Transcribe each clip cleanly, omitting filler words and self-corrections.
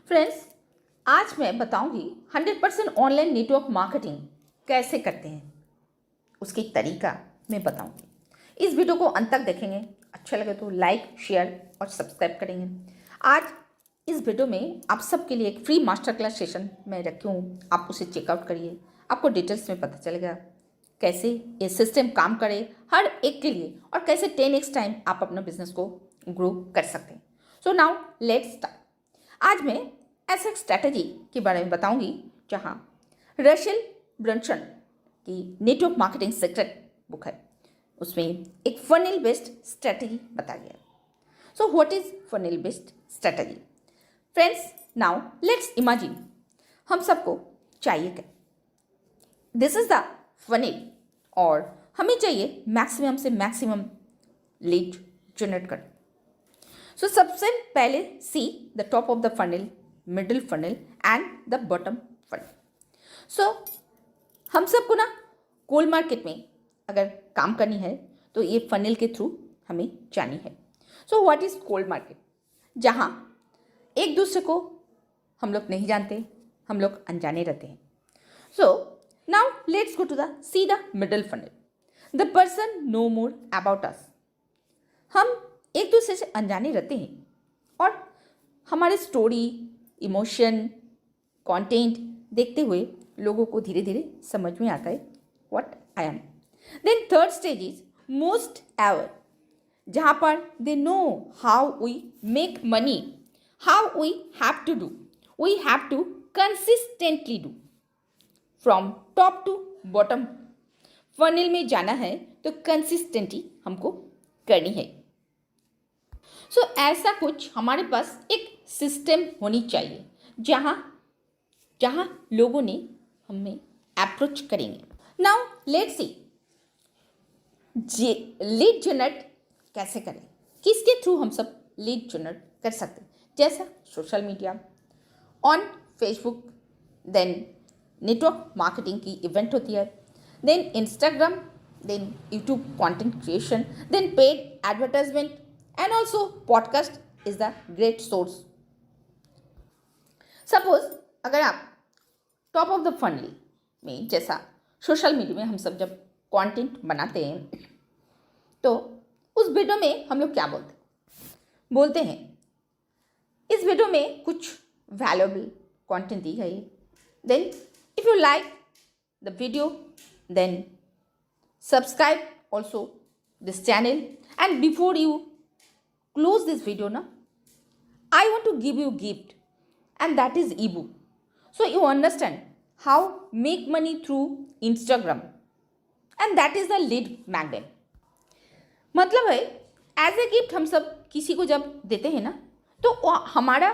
Friends, आज मैं बताऊंगी 100% ऑनलाइन नेटवर्क मार्केटिंग कैसे करते हैं, उसकी तरीका मैं बताऊंगी। इस वीडियो को अंत तक देखेंगे, अच्छा लगे तो लाइक, शेयर और सब्सक्राइब करेंगे। आज इस वीडियो में आप सबके लिए एक फ्री मास्टर क्लास सेशन मैं रखी हूँ, आप उसे चेकआउट करिए। आपको डिटेल्स में पता चलेगा कैसे ये सिस्टम काम करे हर एक के लिए और कैसे 10x टाइम आप अपना बिजनेस को ग्रो कर सकते हैं। So now let's start. आज मैं ऐसे एक स्ट्रैटेजी के बारे में बताऊंगी जहां रसेल ब्रंसन की नेटवर्क मार्केटिंग सीक्रेट बुक है, उसमें एक फनेल बेस्ड स्ट्रैटेजी बताया गया। So what is funnel based strategy? Friends, now let's imagine हम सबको चाहिए क्या? दिस इज द फनेल और हमें चाहिए मैक्सिमम से मैक्सिमम लीड जनरेट करना। सो सबसे पहले see the top of the funnel, middle funnel and the bottom funnel. So हम सबको ना कोल्ड मार्केट में अगर काम करनी है तो ये फनल के थ्रू हमें जानी है। So what is cold market? जहाँ एक दूसरे को हम लोग नहीं जानते, हम लोग अनजाने रहते हैं। So now let's go to the see the middle funnel. The person know more about us. हम एक दूसरे से अनजाने रहते हैं और हमारे स्टोरी, इमोशन, कंटेंट देखते हुए लोगों को धीरे धीरे समझ में आता है what I am. Then third stage is most ever, जहाँ पर they know how we make money, how we have to do, we have to consistently do from top to bottom. Funnel में जाना है तो कंसिस्टेंटली हमको करनी है। सो ऐसा कुछ हमारे पास एक सिस्टम होनी चाहिए जहाँ लोगों ने हमें अप्रोच करेंगे। Now let's see lead generate कैसे करें, किसके थ्रू हम सब लीड जनरेट कर सकते हैं। जैसा social media, on Facebook, then network marketing की इवेंट होती है, then Instagram, then YouTube content creation, then paid advertisement and also podcast is the great source. Suppose अगर आप टॉप ऑफ द फनल में जैसा सोशल मीडिया में हम सब जब कंटेंट बनाते हैं तो उस वीडियो में हम लोग क्या बोलते हैं इस वीडियो में कुछ वैल्यूएबल कंटेंट दी गई है, then if you like the video then subscribe also this channel, and before you close this video now, I want to give you a gift, and that is ebook. So you understand how make money through Instagram, and that is the lead magnet. मतलब है as a gift हम सब किसी को जब देते हैं ना तो हमारा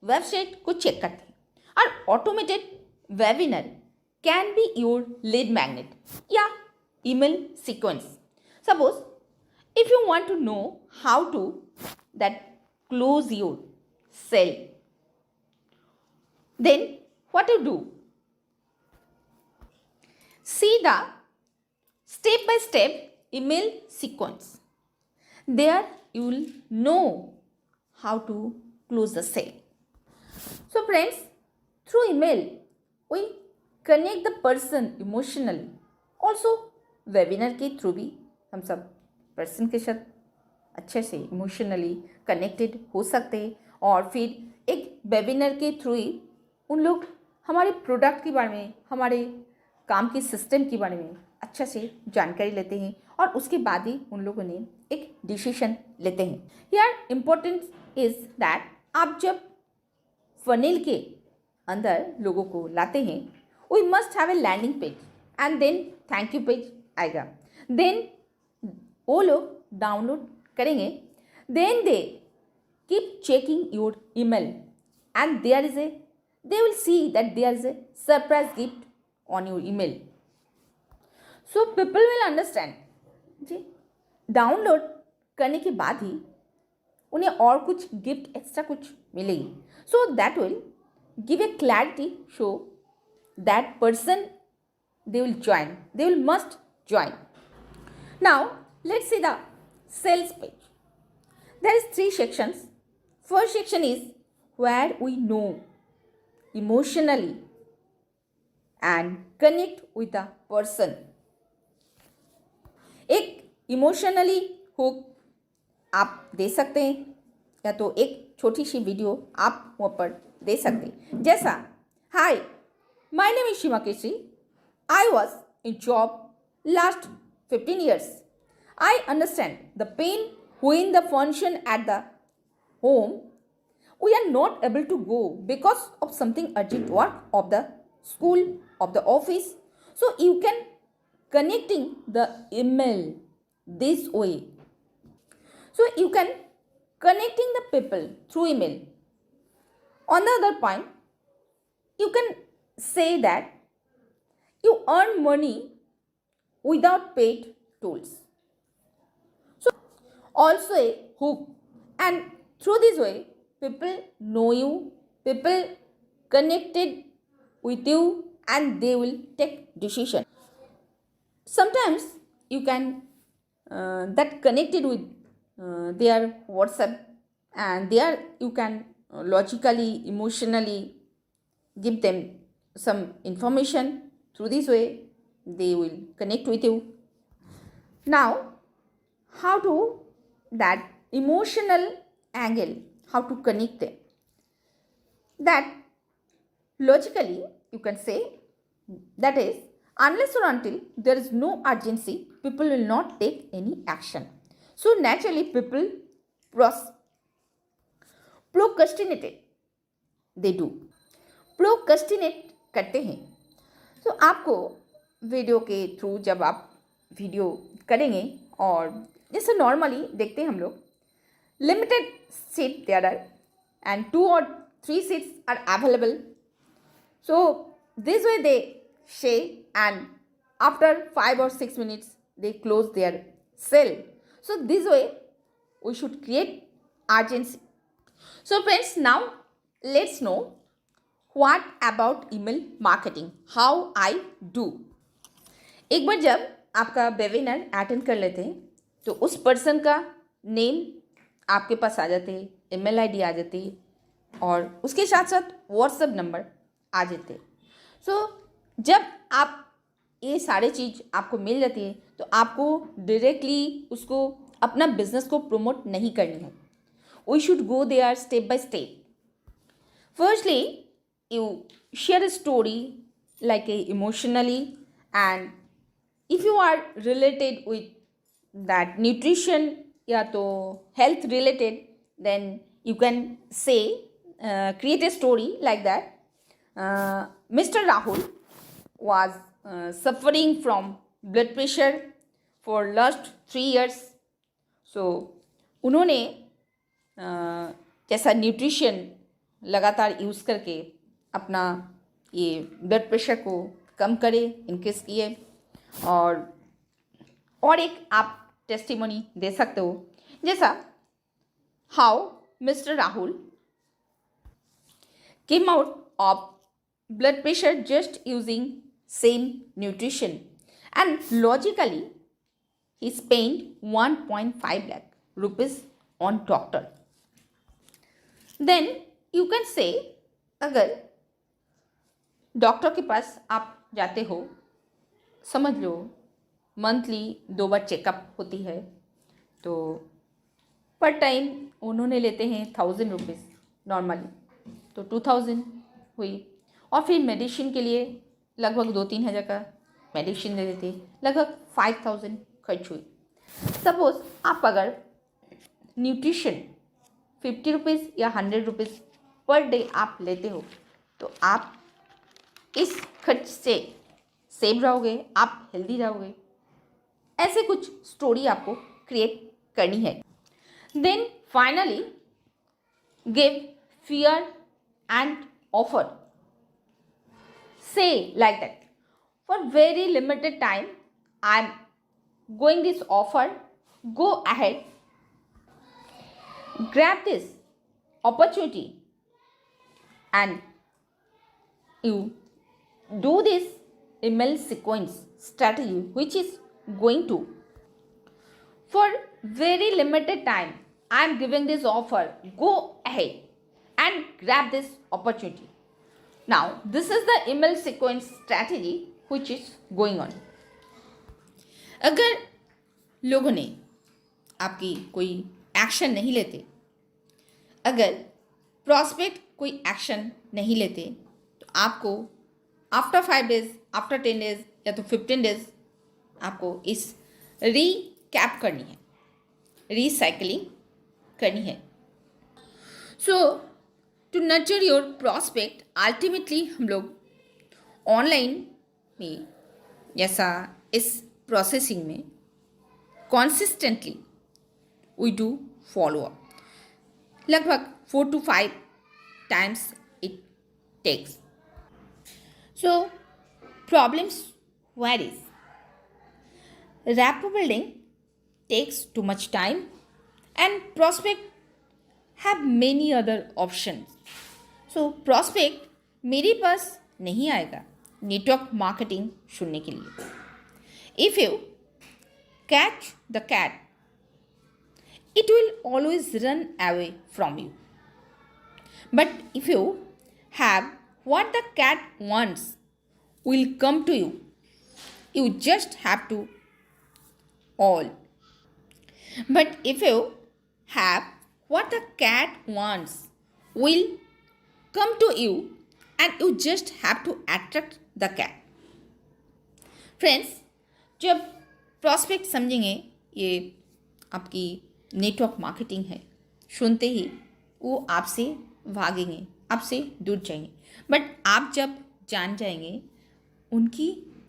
वेबसाइट को चेक करते हैं और automated webinar can be your lead magnet या email sequence. Suppose if you want to know how to that close your sale, then what to do? See the step by step email sequence. There you will know how to close the sale. So friends, through email we connect the person emotionally. Also webinar के through भी हम सब person के साथ अच्छे से emotionally connected हो सकते हैं और फिर एक वेबिनार के थ्रू ही उन लोग हमारे प्रोडक्ट के बारे में, हमारे काम के सिस्टम के बारे में अच्छा से जानकारी लेते हैं और उसके बाद ही उन लोगों ने एक डिसीजन लेते हैं। यार इम्पोर्टेंट इज़ दैट आप जब फनेल के अंदर लोगों को लाते हैं we must have a landing page and then thank you page आएगा, देन वो लोग डाउनलोड करेंगे, then they keep checking your email and they will see that there is a surprise gift on your email. So people will understand जी download करने के बाद ही उन्हें और कुछ गिफ्ट एक्स्ट्रा कुछ मिलेगी। So that will give a clarity show that person they will join, they will must join. Now let's see the sales page. There is 3 sections. First section is where we know emotionally and connect with the person. एक emotionally hook आप दे सकते हैं या तो एक छोटी सी video आप वहाँ पर दे सकते हैं, जैसा hi my name is Shima Kesari, I was in job last 15 years. I understand the pain when the function at the home we are not able to go because of something urgent work of the school of the office. So you can connecting the email this way. So you can connecting the people through email. On the other point, you can say that you earn money without paid tools. So also a hook, and through this way people know you, people connected with you, and they will take decision. Sometimes you can that connected with their WhatsApp, and there you can logically, emotionally give them some information. Through this way they will connect with you. Now how to that emotional angle, how to connect them, that logically you can say, that is, unless or until there is no urgency, people will not take any action. So naturally people procrastinated, they do procrastinate करते हैं. तो आपको video के through जब आप video करेंगे, और जैसे नॉर्मली देखते हैं हम लोग, limited seat there are and 2 or 3 seats are available. So this way they say, and after 5 or 6 minutes they close their cell. So this way we should create urgency. So friends, now let's know what about email marketing, how I do. एक बार जब आपका webinar attend कर लेते हैं तो उस person का name आपके पास आ जाते हैं, ईमेल आईडी आ जाती है, और उसके साथ साथ व्हाट्सएप नंबर आ जाते हैं. सो जब आप ये सारे चीज़ आपको मिल जाती है तो आपको डायरेक्टली उसको अपना बिजनेस को प्रमोट नहीं करनी है. We should go there step by step. Firstly you share a story like a emotionally, and if you are related with that nutrition या तो health related, then you can say create a story like that. Mr. Rahul was suffering from blood pressure for last 3 years. So उन्होंने जैसा nutrition लगातार use करके अपना ये blood pressure को कम करे, इनक्रीज किए, और एक आप टेस्टिमोनी दे सकते हो, जैसा how mister Rahul came out of blood pressure just using same nutrition, and logically he spend 1.5 lakh rupees on doctor. Then you can say, अगर डॉक्टर के पास आप जाते हो, समझ लो मंथली 2 बार चेकअप होती है, तो पर टाइम उन्होंने लेते हैं 1000 रुपीज़ नॉर्मली, तो 2000 हुई, और फिर मेडिसिन के लिए लगभग 2-3 हज़ार का मेडिसिन दे देते, लगभग 5000 खर्च हुई. सपोज आप अगर न्यूट्रिशन 50 रुपीज़ या 100 रुपीज़ पर डे आप लेते हो, तो आप इस खर्च से सेव रहोगे, आप हेल्दी रहोगे. ऐसे कुछ स्टोरी आपको क्रिएट करनी है. Then finally give fear and offer. Say like that, for very limited time I am going this offer, go ahead, grab this opportunity, and you do this email sequence strategy, which is going to, for very limited time I am giving this offer, go ahead and grab this opportunity. Now, this is the email sequence strategy which is going on. अगर लोगों ने आपकी कोई action नहीं लेते, अगर prospect कोई action नहीं लेते, तो आपको आफ्टर 5 डेज, आफ्टर 10 डेज या तो 15 डेज आपको इस रीकैप करनी है, रीसाइकलिंग करनी है. So to nurture your prospect, ultimately हम लोग ऑनलाइन में जैसा इस प्रोसेसिंग में consistently we do follow up. लगभग 4 to 5 times it takes. So problems varies. Rapport building takes too much time and prospect have many other options. So prospect मेरे पास नहीं आएगा नेटवर्क मार्केटिंग सुनने के लिए. If you catch the cat, it will always run away from you. But if you have what the cat wants, will come to you. You just have to all. But if you have what the cat wants, will come to you and you just have to attract the cat. Friends, जब prospect समझेंगे ये आपकी network marketing है, सुनते ही वो आपसे भागेंगे, आपसे दूर जाएंगे. बट आप जब जान जाएंगे उनकी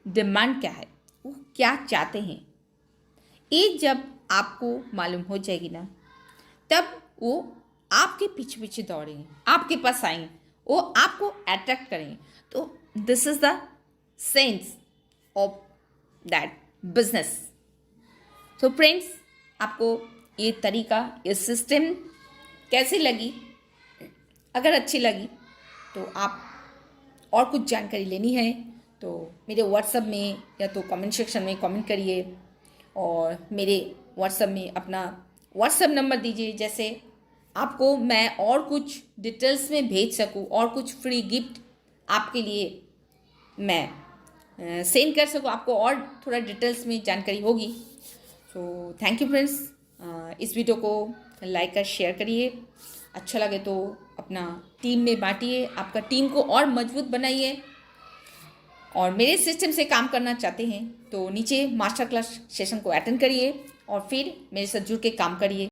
डिमांड क्या है, वो क्या चाहते हैं, ये जब आपको मालूम हो जाएगी ना, तब वो आपके पीछे पीछे दौड़ेंगे, आपके पास आएंगे, वो आपको अट्रैक्ट करेंगे. तो this is the sense of that business. तो फ्रेंड्स, आपको ये तरीका, ये सिस्टम कैसी लगी? अगर अच्छी लगी तो आप और कुछ जानकारी लेनी है तो मेरे व्हाट्सएप में या तो कमेंट सेक्शन में कमेंट करिए और मेरे व्हाट्सएप में अपना व्हाट्सएप नंबर दीजिए, जैसे आपको मैं और कुछ डिटेल्स में भेज सकूं और कुछ फ्री गिफ्ट आपके लिए मैं सेंड कर सकूं, आपको और थोड़ा डिटेल्स में जानकारी होगी. So thank you friends. इस वीडियो को लाइक और शेयर करिए, अच्छा लगे तो अपना टीम में बांटिए, आपका टीम को और मजबूत बनाइए. और मेरे सिस्टम से काम करना चाहते हैं तो नीचे मास्टर क्लास सेशन को अटेंड करिए और फिर मेरे साथ जुड़ के काम करिए.